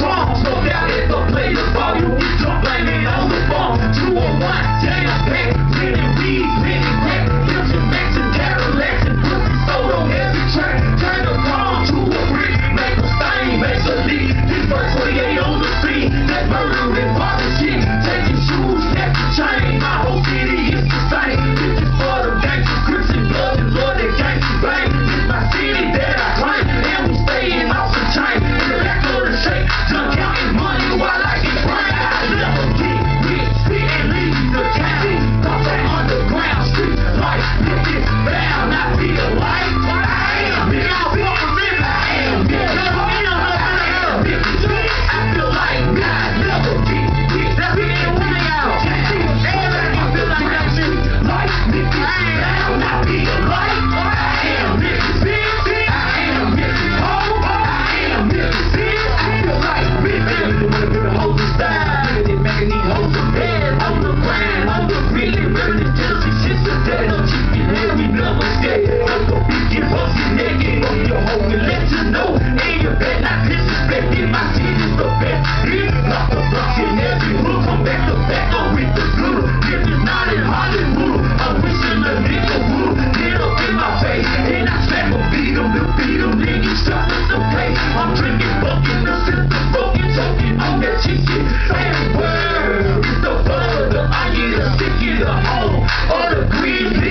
strong. Smoke out at the players ball. You get drunk, blame it on the phone. 201, jam pack, plenty weed, plenty crack. Gibson, Maxon, Cadillacs, and pussy sold on every track. Turn the palm to a brick, make a stain, make a leak. This first 28 on the scene, that murder and poppin' shit. Taking shoes, snap the chain. My whole city is the same. This is for the gangsters, Crips and Bloods, and Lord, that gangsters bang. This my city that I claim, and we stayin' off the chain. In the back of the shake, done counting money while I get brain. I never get rich, spit and leave the town. Cause that underground street life, this is bound, I feel like I am this. I am this. I feel like I never get rich, spit and leave the town. I feel like I feel like this is bound, I feel like I am this. I am this. I am this. I feel like really wanna be the whole style. Really making these hoes a bed. On the grind, on the really this jealousy shit so dead. No chicken head, we never scared. Let's go get pussy naked. Fuck your hoe and let you know. And you bet not disrespect it. My city's the best. It's not the block in every hood. Come back to back up with the good. This is not in Hollywood. I'm wishing a nigga would get up in my face. And I slap him, beat him, then you shot with the pace. I'm drinking, bucking, the system, broken, choking on that chicken. Saying word, it's the blood, the onion, the sticky, the home, all the greens.